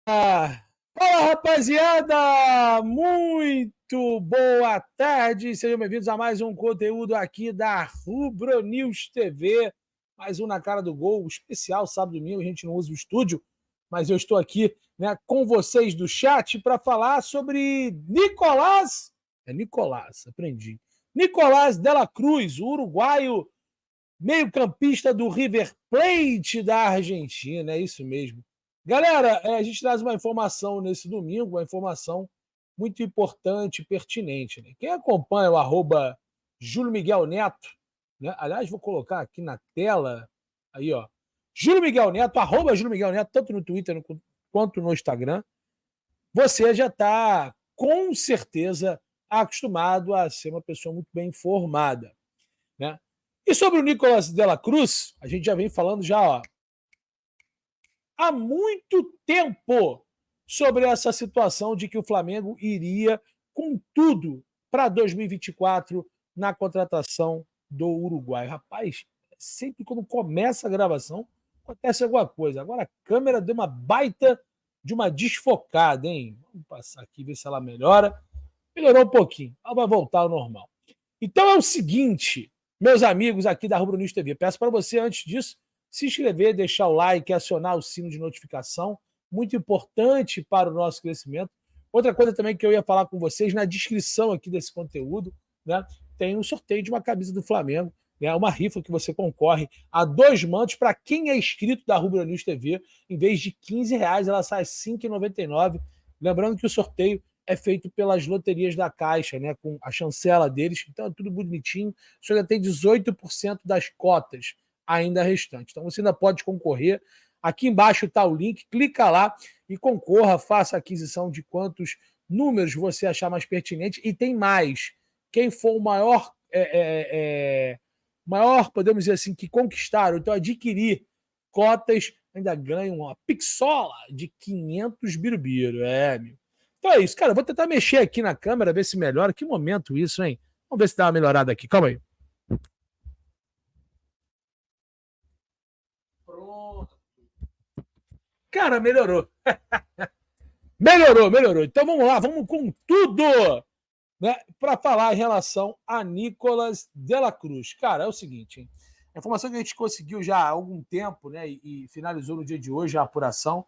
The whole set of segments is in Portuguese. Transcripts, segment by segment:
Fala, rapaziada! Muito boa tarde! Sejam bem-vindos a mais um conteúdo aqui da Rubro News TV. Mais um na cara do gol, especial sábado e domingo. A gente não usa o estúdio, mas eu estou aqui, né, com vocês do chat para falar sobre Nicolás. É Nicolás, aprendi. Nicolás de la Cruz, o uruguaio meio-campista do River Plate da Argentina, é isso mesmo. Galera, a gente traz uma informação nesse domingo, uma informação muito importante e pertinente. Né? Quem acompanha o arroba Júlio Miguel Neto, né? Aliás, vou colocar aqui na tela, aí, ó, Júlio Miguel Neto, arroba Júlio Miguel Neto, tanto no Twitter quanto no Instagram, você já está, com certeza, acostumado a ser uma pessoa muito bem informada. Né? E sobre o Nicolás de la Cruz, a gente já vem falando já, ó, há muito tempo sobre essa situação de que o Flamengo iria com tudo para 2024 na contratação do Uruguai. Rapaz, sempre quando começa a gravação, acontece alguma coisa. Agora a câmera deu uma baita de uma desfocada, hein? Vamos passar aqui, ver se ela melhora. Melhorou um pouquinho, ela vai voltar ao normal. Então é o seguinte, meus amigos aqui da Rubro News TV, peço para você, antes disso, se inscrever, deixar o like, acionar o sino de notificação, muito importante para o nosso crescimento. Outra coisa também que eu ia falar com vocês, na descrição aqui desse conteúdo, né, tem um sorteio de uma camisa do Flamengo, né, uma rifa que você concorre a 2 mantos para quem é inscrito da Rubro News TV, em vez de R$15, ela sai R$ 5,99. Lembrando que o sorteio é feito pelas loterias da Caixa, né, com a chancela deles, então é tudo bonitinho. Você ainda tem 18% das cotas ainda restantes. Então você ainda pode concorrer. Aqui embaixo está o link, clica lá e concorra, faça a aquisição de quantos números você achar mais pertinente. E tem mais. Quem for o maior, podemos dizer assim, que conquistaram, então adquirir cotas, ainda ganha uma pixola de 500 birubiru. Meu. Então é isso, cara. Eu vou tentar mexer aqui na câmera, ver se melhora. Que momento isso, hein? Vamos ver se dá uma melhorada aqui. Calma aí. Pronto. Cara, melhorou. Melhorou. Então vamos lá, vamos com tudo, né, para falar em relação a Nicolás de la Cruz. Cara, é o seguinte, hein? A informação que a gente conseguiu já há algum tempo, né, e finalizou no dia de hoje a apuração,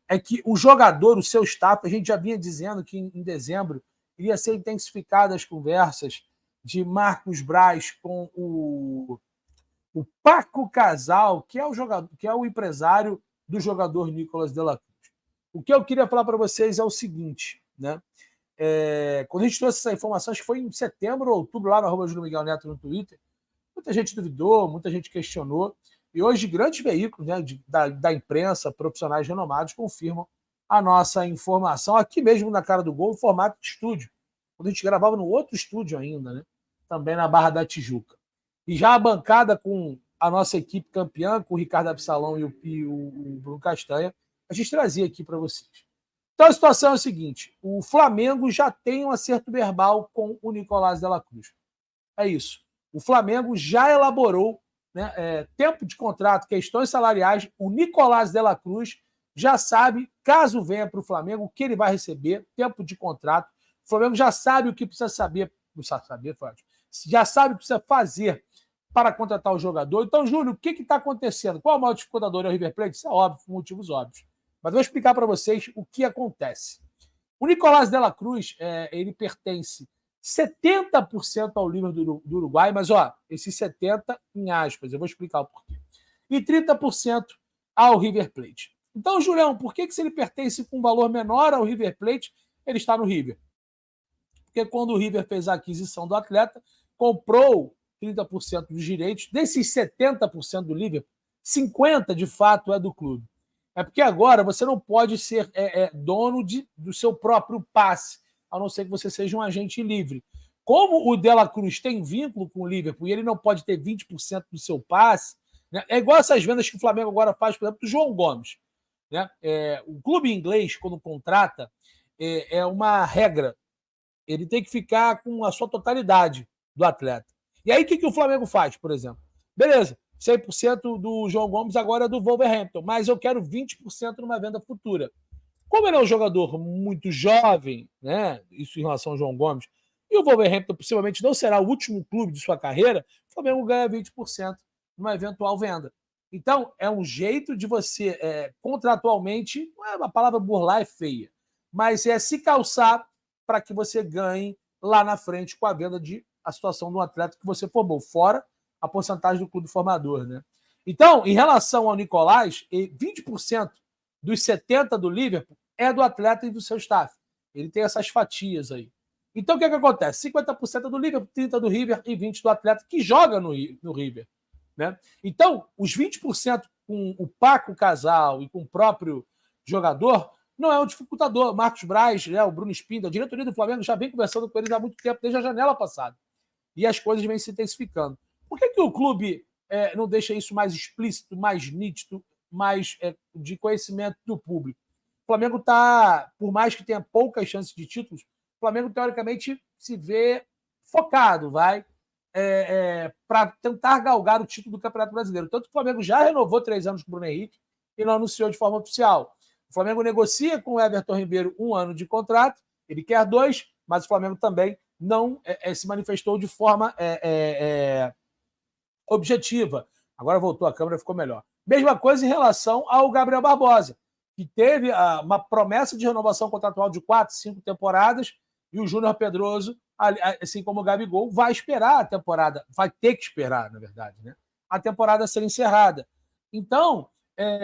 é que o jogador, o seu staff, a gente já vinha dizendo que em dezembro iria ser intensificadas as conversas de Marcos Braz com o Paco Casal, que é o jogador, que é o empresário do jogador Nicolás de la Cruz. O que eu queria falar para vocês é o seguinte, né? Quando a gente trouxe essa informação, acho que foi em setembro ou outubro, lá no arroba Júlio Miguel Neto no Twitter, muita gente duvidou, muita gente questionou, e hoje grandes veículos, né, da imprensa, profissionais renomados, confirmam a nossa informação, aqui mesmo na cara do gol, em formato de estúdio, quando a gente gravava no outro estúdio ainda, né, também na Barra da Tijuca. E já a bancada com a nossa equipe campeã, com o Ricardo Absalão e o Bruno Castanha, a gente trazia aqui para vocês. Então a situação é a seguinte: o Flamengo já tem um acerto verbal com o Nicolás de la Cruz. É isso. O Flamengo já elaborou, né, tempo de contrato, questões salariais. O Nicolás de la Cruz já sabe, caso venha para o Flamengo, o que ele vai receber, tempo de contrato. O Flamengo já sabe o que precisa saber, já sabe o que precisa fazer para contratar o jogador. Então, Júlio, o que está acontecendo? Qual é o maior dificultador? É o River Plate? Isso é óbvio, por motivos óbvios. Mas vou explicar para vocês o que acontece. O Nicolás de la Cruz, ele pertence 70% ao Liverpool do Uruguai, mas ó, esses 70% em aspas, eu vou explicar o porquê. E 30% ao River Plate. Então, Julião, por que se ele pertence com um valor menor ao River Plate, ele está no River? Porque quando o River fez a aquisição do atleta, comprou 30% dos direitos, desses 70% do Liverpool, 50% de fato é do clube. É porque agora você não pode ser dono do seu próprio passe, a não ser que você seja um agente livre. Como o De La Cruz tem vínculo com o Liverpool e ele não pode ter 20% do seu passe, né? É igual essas vendas que o Flamengo agora faz, por exemplo, do João Gomes. Né? O clube inglês, quando contrata, é uma regra. Ele tem que ficar com a sua totalidade do atleta. E aí o que o Flamengo faz, por exemplo? Beleza, 100% do João Gomes agora é do Wolverhampton, mas eu quero 20% numa venda futura. Como ele é um jogador muito jovem, né? Isso em relação ao João Gomes, e o Wolverhampton possivelmente não será o último clube de sua carreira, o Flamengo ganha 20% numa eventual venda. Então, é um jeito de você, contratualmente, não é uma palavra burlar, é feia, mas é se calçar para que você ganhe lá na frente com a venda de a situação do atleta que você formou, fora a porcentagem do clube formador, né? Então, em relação ao Nicolás, 20% dos 70% do Liverpool é do atleta e do seu staff. Ele tem essas fatias aí. Então, o que acontece? 50% é do Liverpool, 30% do River e 20% do atleta que joga no River. Né? Então, os 20% com o Paco Casal e com o próprio jogador não é um dificultador. Marcos Braz, né, o Bruno Spindel, a diretoria do Flamengo já vem conversando com eles há muito tempo, desde a janela passada. E as coisas vêm se intensificando. Por que o clube não deixa isso mais explícito, mais nítido, mais de conhecimento do público? O Flamengo está, por mais que tenha poucas chances de títulos, o Flamengo, teoricamente, se vê focado, para tentar galgar o título do Campeonato Brasileiro. Tanto que o Flamengo já renovou 3 anos com o Bruno Henrique e não anunciou de forma oficial. O Flamengo negocia com o Everton Ribeiro 1 ano de contrato, ele quer 2, mas o Flamengo também não se manifestou de forma objetiva. Agora voltou a câmera, ficou melhor. Mesma coisa em relação ao Gabriel Barbosa, que teve uma promessa de renovação contratual de 4, 5 temporadas, e o Júnior Pedroso, assim como o Gabigol, vai esperar a temporada, vai ter que esperar, na verdade, né? A temporada ser encerrada. Então,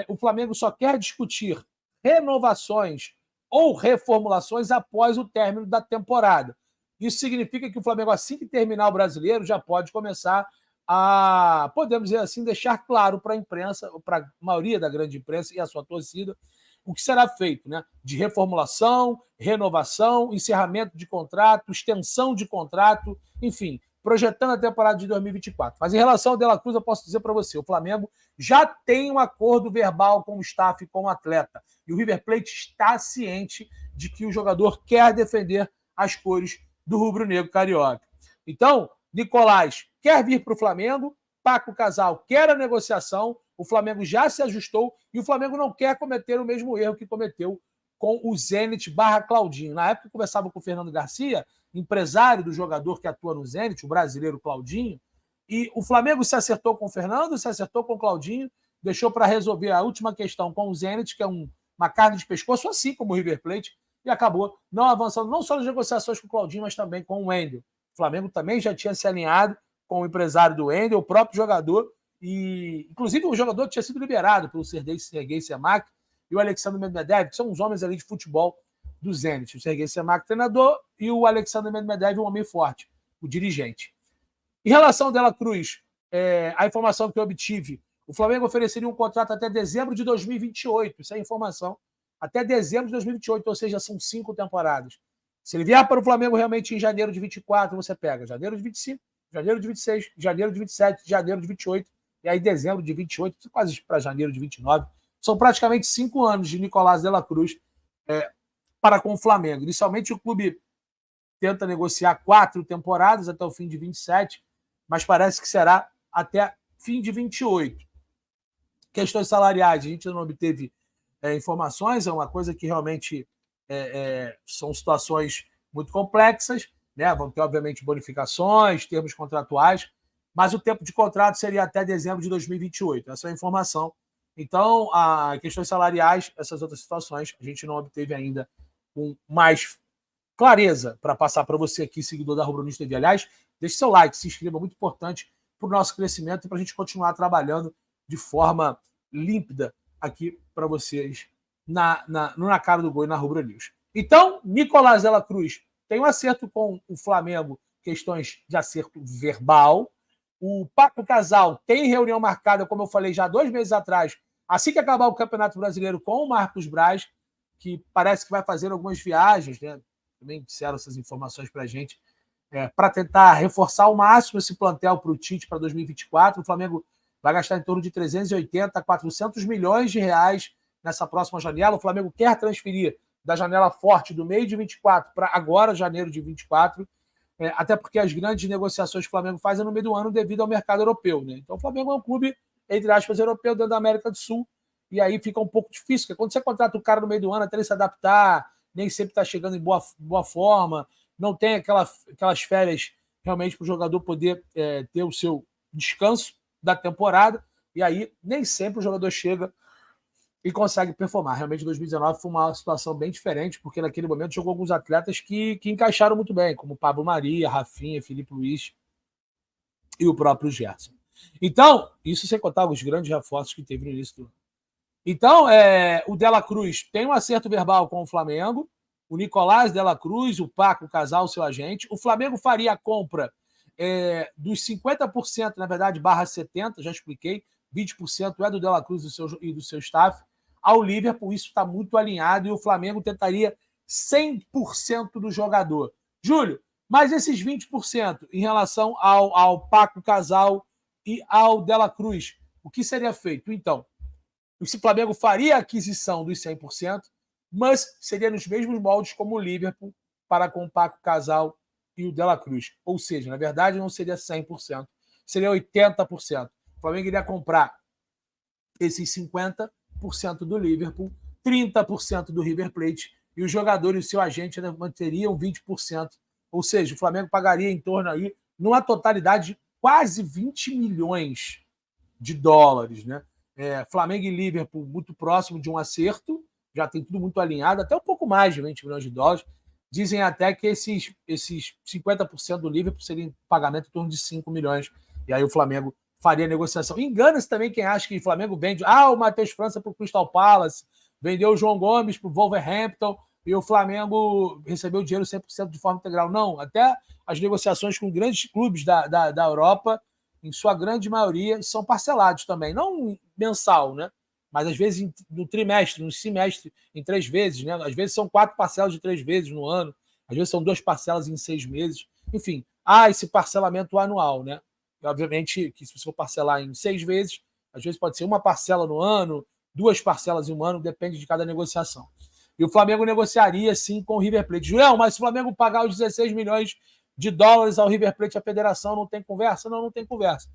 o Flamengo só quer discutir renovações ou reformulações após o término da temporada. Isso significa que o Flamengo, assim que terminar o Brasileiro, já pode começar a, podemos dizer assim, deixar claro para a imprensa, para a maioria da grande imprensa e a sua torcida, o que será feito, né? De reformulação, renovação, encerramento de contrato, extensão de contrato, enfim, projetando a temporada de 2024. Mas em relação ao De La Cruz, eu posso dizer para você, o Flamengo já tem um acordo verbal com o staff e com o atleta. E o River Plate está ciente de que o jogador quer defender as cores do rubro-negro carioca. Então, Nicolás quer vir para o Flamengo, Paco Casal quer a negociação, o Flamengo já se ajustou e o Flamengo não quer cometer o mesmo erro que cometeu com o Zenit / Claudinho. Na época, eu conversava com o Fernando Garcia, empresário do jogador que atua no Zenit, o brasileiro Claudinho, e o Flamengo se acertou com o Fernando, se acertou com o Claudinho, deixou para resolver a última questão com o Zenit, que é uma carne de pescoço, assim como o River Plate, e acabou não avançando não só nas negociações com o Claudinho, mas também com o Wendel. O Flamengo também já tinha se alinhado com o empresário do Wendel, o próprio jogador, e inclusive o jogador tinha sido liberado pelo Sergei Semak e o Alexandre Medvedev, que são os homens ali de futebol do Zenit. O Sergei Semak, treinador, e o Alexandre Medvedev, um homem forte, o dirigente. Em relação ao De La Cruz, a informação que eu obtive, o Flamengo ofereceria um contrato até dezembro de 2028, isso é a informação, até dezembro de 2028, ou seja, são 5 temporadas. Se ele vier para o Flamengo realmente em janeiro de 24, você pega janeiro de 25, janeiro de 26, janeiro de 27, janeiro de 28, e aí dezembro de 28, quase para janeiro de 29. São praticamente 5 anos de Nicolás De La Cruz para com o Flamengo. Inicialmente o clube tenta negociar 4 temporadas até o fim de 27, mas parece que será até fim de 28. Questões salariais, a gente não obteve informações, é uma coisa que realmente são situações muito complexas, né? Vão ter, obviamente, bonificações, termos contratuais, mas o tempo de contrato seria até dezembro de 2028. Essa é a informação. Então, a questões salariais, essas outras situações, a gente não obteve ainda com mais clareza para passar para você aqui, seguidor da Rubro News TV. Aliás, deixe seu like, se inscreva, muito importante para o nosso crescimento e para a gente continuar trabalhando de forma límpida aqui para vocês na cara do gol e na Rubro News. Então, Nicolás De La Cruz tem um acerto com o Flamengo, questões de acerto verbal. O Paco Casal tem reunião marcada, como eu falei já 2 meses atrás, assim que acabar o Campeonato Brasileiro, com o Marcos Braz, que parece que vai fazer algumas viagens, né? Também disseram essas informações para a gente, para tentar reforçar ao máximo esse plantel para o Tite para 2024. O Flamengo vai gastar em torno de 380 a 400 milhões de reais nessa próxima janela. O Flamengo quer transferir da janela forte do meio de 24 para agora, janeiro de 24, até porque as grandes negociações que o Flamengo faz é no meio do ano devido ao mercado europeu, né? Então o Flamengo é um clube, entre aspas, europeu dentro da América do Sul, e aí fica um pouco difícil, porque quando você contrata o cara no meio do ano até ele se adaptar, nem sempre está chegando em boa forma, não tem aquelas férias realmente para o jogador poder ter o seu descanso da temporada, e aí nem sempre o jogador chega e consegue performar. Realmente, 2019 foi uma situação bem diferente, porque naquele momento jogou alguns atletas que encaixaram muito bem, como Pablo Maria, Rafinha, Felipe Luiz e o próprio Gerson. Então, isso sem contar os grandes reforços que teve no início do ano. Então, o Dela Cruz tem um acerto verbal com o Flamengo, o Nicolás Dela Cruz, o Paco, o Casal, seu agente. O Flamengo faria a compra dos 50%, na verdade, barra 70%, já expliquei, 20% é do Dela Cruz e do seu staff, ao Liverpool. Isso está muito alinhado e o Flamengo tentaria 100% do jogador. Júlio, mas esses 20% em relação ao Paco, Casal e ao Dela Cruz, o que seria feito? Então, o Flamengo faria a aquisição dos 100%, mas seria nos mesmos moldes como o Liverpool para com o Paco, Casal e o Dela Cruz. Ou seja, na verdade, não seria 100%, seria 80%. O Flamengo iria comprar esses 50% do Liverpool, 30% do River Plate, e os jogadores e o seu agente ainda manteriam 20%. Ou seja, o Flamengo pagaria em torno aí, numa totalidade de quase 20 milhões de dólares, né? Flamengo e Liverpool muito próximo de um acerto, já tem tudo muito alinhado, até um pouco mais de 20 milhões de dólares. Dizem até que esses 50% do Liverpool seria em pagamento em torno de 5 milhões. E aí o Flamengo faria a negociação. Engana-se também quem acha que o Flamengo vende o Matheus França para o Crystal Palace, vendeu o João Gomes para o Wolverhampton e o Flamengo recebeu o dinheiro 100% de forma integral. Não, até as negociações com grandes clubes da Europa, em sua grande maioria, são parcelados também. Não mensal, né? Mas às vezes no trimestre, no semestre, em 3 vezes, né? Às vezes são 4 parcelas de 3 vezes no ano, às vezes são 2 parcelas em 6 meses. Enfim, há esse parcelamento anual, né? E, obviamente que se você for parcelar em 6 vezes, às vezes pode ser uma parcela no ano, 2 parcelas em um ano, depende de cada negociação. E o Flamengo negociaria, sim, com o River Plate. Julião, mas se o Flamengo pagar os 16 milhões de dólares ao River Plate, a federação, não tem conversa? Não, não tem conversa.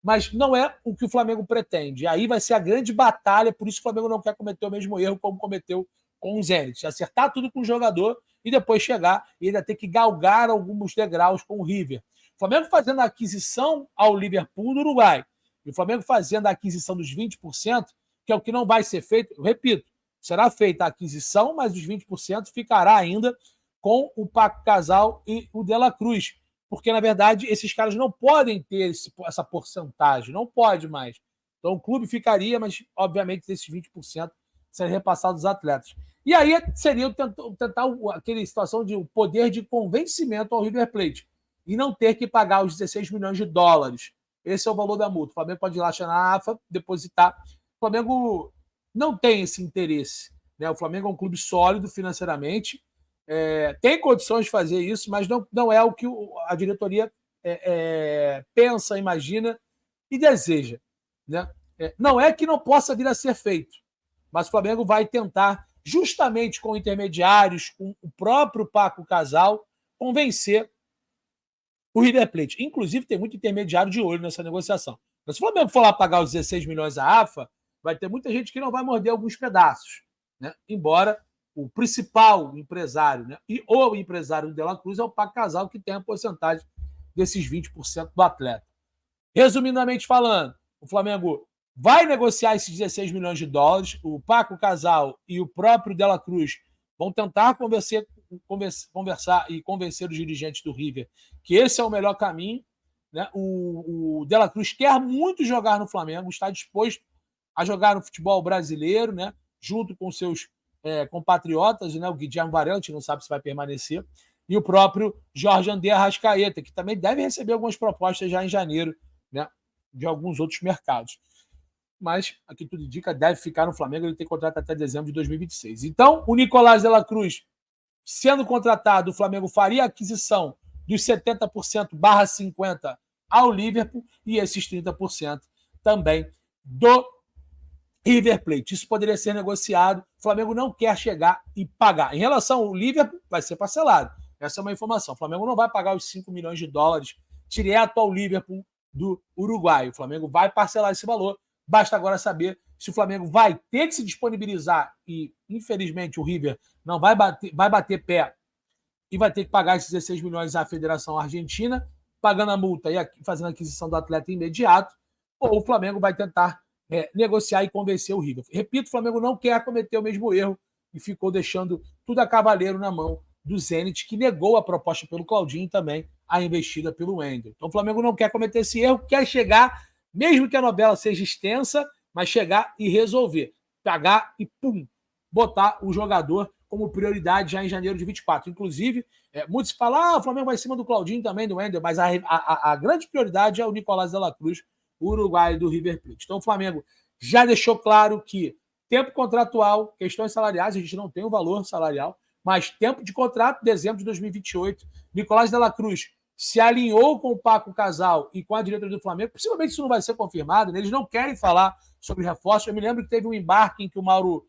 Mas não é o que o Flamengo pretende. Aí vai ser a grande batalha, por isso que o Flamengo não quer cometer o mesmo erro como cometeu com o Zenit. Acertar tudo com o jogador e depois chegar e ainda ter que galgar alguns degraus com o River. O Flamengo fazendo a aquisição ao Liverpool do Uruguai e o Flamengo fazendo a aquisição dos 20%, que é o que não vai ser feito, eu repito, será feita a aquisição, mas os 20% ficará ainda com o Paco Casal e o Dela Cruz. Porque, na verdade, esses caras não podem ter essa porcentagem, não pode mais. Então, o clube ficaria, mas, obviamente, desses 20% seriam repassados aos atletas. E aí seria tentar aquela situação de poder de convencimento ao River Plate e não ter que pagar os 16 milhões de dólares. Esse é o valor da multa. O Flamengo pode ir lá na AFA, depositar. O Flamengo não tem esse interesse, né? O Flamengo é um clube sólido financeiramente, tem condições de fazer isso, mas não é o que a diretoria pensa, imagina e deseja, né? Não é que não possa vir a ser feito, mas o Flamengo vai tentar, justamente com intermediários, com o próprio Paco Casal, convencer o River Plate. Inclusive, tem muito intermediário de olho nessa negociação. Mas se o Flamengo for lá pagar os 16 milhões à AFA, vai ter muita gente que não vai morder alguns pedaços, né? Embora o principal empresário, né, e o empresário do Dela Cruz é o Paco Casal, que tem a porcentagem desses 20% do atleta. Resumidamente falando, o Flamengo vai negociar esses 16 milhões de dólares, o Paco Casal e o próprio Dela Cruz vão tentar conversar e convencer os dirigentes do River que esse é o melhor caminho, né? O Dela Cruz quer muito jogar no Flamengo, está disposto a jogar no futebol brasileiro, né? Junto com seus compatriotas, né? O Guilherme Varela, a gente não sabe se vai permanecer, e o próprio Jorge André Arrascaeta, que também deve receber algumas propostas já em janeiro, né? De alguns outros mercados. Mas, aqui tudo indica, deve ficar no Flamengo, ele tem contrato até dezembro de 2026. Então, o Nicolás Dela Cruz, sendo contratado, o Flamengo faria a aquisição dos 70% barra 50% ao Liverpool e esses 30% também do River Plate. Isso poderia ser negociado. O Flamengo não quer chegar e pagar. Em relação ao Liverpool, vai ser parcelado. Essa é uma informação. O Flamengo não vai pagar os 5 milhões de dólares direto ao Liverpool do Uruguai. O Flamengo vai parcelar esse valor. Basta agora saber se o Flamengo vai ter que se disponibilizar e, infelizmente, o River não vai bater pé e vai ter que pagar esses 16 milhões à Federação Argentina, pagando a multa e fazendo a aquisição do atleta imediato, ou o Flamengo vai tentar negociar e convencer o River. Repito, o Flamengo não quer cometer o mesmo erro e ficou deixando tudo a cavaleiro na mão do Zenit, que negou a proposta pelo Claudinho e também a investida pelo Wendel. Então o Flamengo não quer cometer esse erro, quer chegar, mesmo que a novela seja extensa, mas chegar e resolver. Pagar e, pum, botar o jogador como prioridade já em janeiro de 24. Inclusive, muitos falam, o Flamengo vai em cima do Claudinho também, do Wendel, mas a grande prioridade é o Nicolás de la Cruz, o uruguaio do River Plate. Então o Flamengo já deixou claro que tempo contratual, questões salariais, a gente não tem o valor salarial, mas tempo de contrato, dezembro de 2028. Nicolás de la Cruz se alinhou com o Paco Casal e com a diretoria do Flamengo. Possivelmente isso não vai ser confirmado, né? Eles não querem falar sobre reforço. Eu me lembro que teve um embarque em que o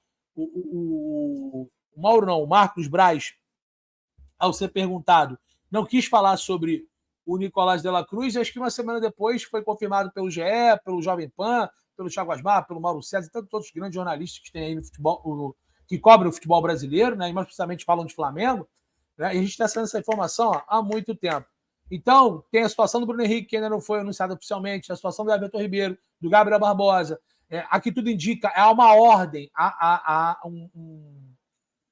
Marcos Braz, ao ser perguntado, não quis falar sobre o Nicolás de la Cruz, e acho que uma semana depois foi confirmado pelo GE, pelo Jovem Pan, pelo Thiago Asmar, pelo Mauro César e tantos outros grandes jornalistas que tem aí no futebol, que cobrem o futebol brasileiro, né, e mais precisamente falam de Flamengo, né, e a gente está sendo essa informação há muito tempo. Então, tem a situação do Bruno Henrique, que ainda não foi anunciada oficialmente, a situação do Everton Ribeiro, do Gabriel Barbosa. Aqui tudo indica, há uma ordem,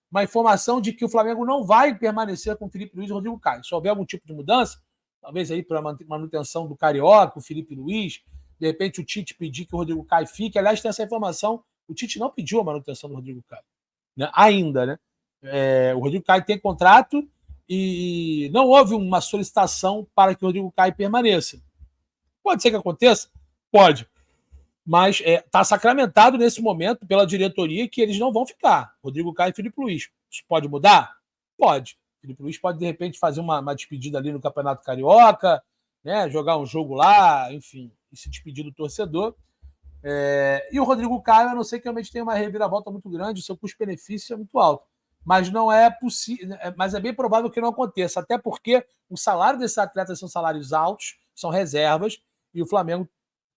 uma informação de que o Flamengo não vai permanecer com o Felipe Luiz e o Rodrigo Caio. Se houver algum tipo de mudança, talvez aí para manutenção do Carioca, o Felipe Luiz, de repente o Tite pedir que o Rodrigo Caio fique. Aliás, tem essa informação, o Tite não pediu a manutenção do Rodrigo Caio, né? Ainda, né? O Rodrigo Caio tem contrato e não houve uma solicitação para que o Rodrigo Caio permaneça. Pode ser que aconteça? Pode. Mas está sacramentado nesse momento pela diretoria que eles não vão ficar. Rodrigo Caio e Felipe Luiz. Isso pode mudar? Pode. Felipe Luiz pode, de repente, fazer uma despedida ali no Campeonato Carioca, né? Jogar um jogo lá, enfim, e se despedir do torcedor. E o Rodrigo Caio, a não ser que realmente tenha uma reviravolta muito grande, o seu custo-benefício é muito alto. Mas não é possível, mas é bem provável que não aconteça, até porque o salário desses atletas são salários altos, são reservas, e o Flamengo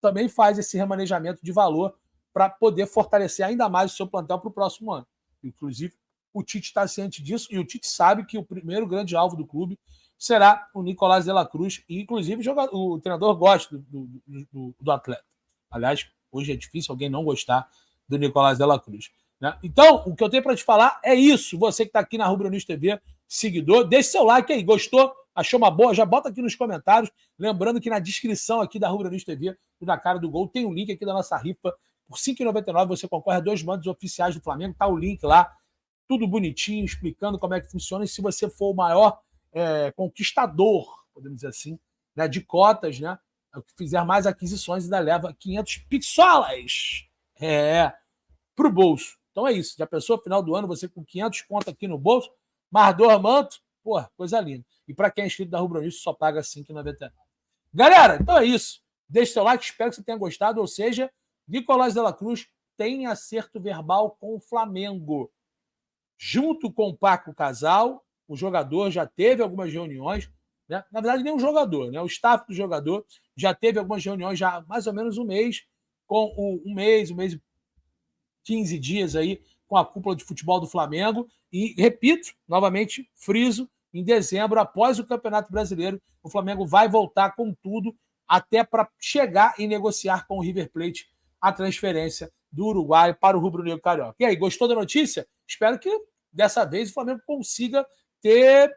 também faz esse remanejamento de valor para poder fortalecer ainda mais o seu plantel para o próximo ano. Inclusive, o Tite está ciente disso e o Tite sabe que o primeiro grande alvo do clube será o Nicolás de la Cruz, e inclusive o treinador gosta do atleta. Aliás, hoje é difícil alguém não gostar do Nicolás de la Cruz, né? Então, o que eu tenho para te falar é isso. Você que está aqui na Rubro News TV, seguidor, deixe seu like aí. Gostou? Achou uma boa? Já bota aqui nos comentários. Lembrando que na descrição aqui da Rubro News TV, na cara do gol, tem um link aqui da nossa rifa. Por R$ 5,99 você concorre a 2 mantos oficiais do Flamengo. Tá o link lá, tudo bonitinho, explicando como é que funciona. E se você for o maior conquistador, podemos dizer assim, né, de cotas, né, o que fizer mais aquisições, ainda leva 500 pixolas pro bolso. Então é isso. Já pensou, final do ano, você com 500 conto aqui no bolso, mais 2 mantos, pô, coisa linda. E para quem é inscrito da Rubro News, só paga R$ 5,99. Galera, então é isso. Deixe seu like, espero que você tenha gostado. Ou seja, Nicolás de la Cruz tem acerto verbal com o Flamengo. Junto com o Paco Casal, o jogador já teve algumas reuniões, né? Na verdade, nem um jogador, né? O staff do jogador já teve algumas reuniões já há mais ou menos um mês, com um mês e 15 dias aí com a cúpula de futebol do Flamengo. E, repito, novamente, friso, em dezembro, após o Campeonato Brasileiro, o Flamengo vai voltar com tudo até para chegar e negociar com o River Plate a transferência do Uruguai para o Rubro Negro Carioca. E aí, gostou da notícia? Espero que dessa vez o Flamengo consiga ter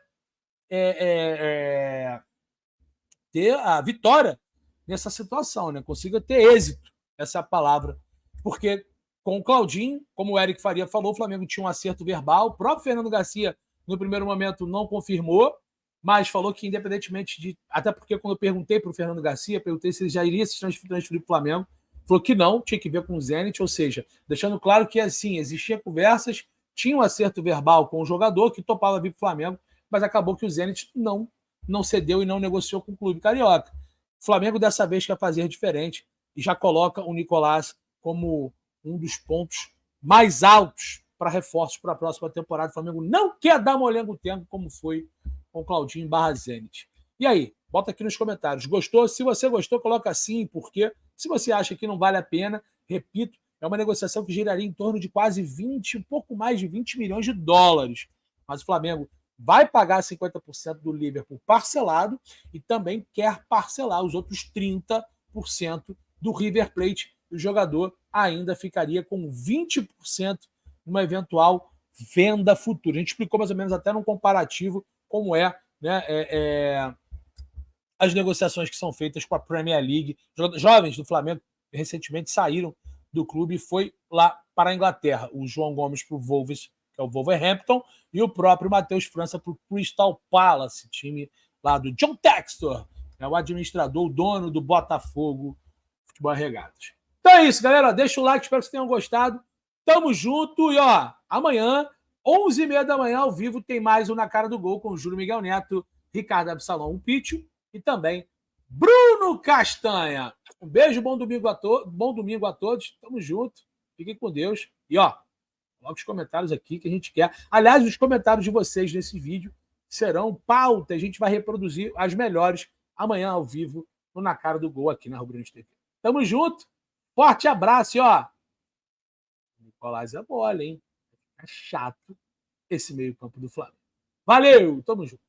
a vitória nessa situação, né? Consiga ter êxito, essa é a palavra. Porque com o Claudinho, como o Eric Faria falou, o Flamengo tinha um acerto verbal. O próprio Fernando Garcia, no primeiro momento, não confirmou, mas falou que, independentemente de... Até porque, quando eu perguntei para o Fernando Garcia, perguntei se ele já iria se transferir para o Flamengo, falou que não, tinha que ver com o Zenit, ou seja, deixando claro que, assim, existiam conversas, tinha um acerto verbal com o jogador que topava vir para o Flamengo, mas acabou que o Zenit não cedeu e não negociou com o clube carioca. O Flamengo, dessa vez, quer fazer diferente e já coloca o Nicolás como um dos pontos mais altos para reforços para a próxima temporada. O Flamengo não quer dar molengo-tempo como foi com o Claudinho / Zenit. E aí? Bota aqui nos comentários. Gostou? Se você gostou, coloca assim, porque se você acha que não vale a pena, repito, É uma negociação que giraria em torno de quase um pouco mais de 20 milhões de dólares. Mas o Flamengo vai pagar 50% do Liverpool parcelado e também quer parcelar os outros 30% do River Plate. O jogador ainda ficaria com 20% numa eventual venda futura. A gente explicou mais ou menos até num comparativo como né, as negociações que são feitas com a Premier League. Jovens do Flamengo recentemente saíram do clube e foi lá para a Inglaterra. O João Gomes para o Wolves, que é o Wolverhampton, e o próprio Matheus França para o Crystal Palace, time lá do John Textor, é o administrador, o dono do Botafogo Futebol Regatas. Então é isso, galera. Deixa o like, espero que vocês tenham gostado. Tamo junto e amanhã, 11h30 da manhã, ao vivo, tem mais um Na Cara do Gol com o Júlio Miguel Neto, Ricardo Absalão, o Pítio e também Bruno Castanha. Um beijo, bom domingo a todos. Tamo junto. Fiquem com Deus. E coloque os comentários aqui que a gente quer. Aliás, os comentários de vocês nesse vídeo serão pauta. A gente vai reproduzir as melhores amanhã ao vivo no Na Cara do Gol aqui na Rubro Negro TV. Tamo junto. Forte abraço e Nicolás é mole, hein? É chato esse meio-campo do Flamengo. Valeu, tamo junto.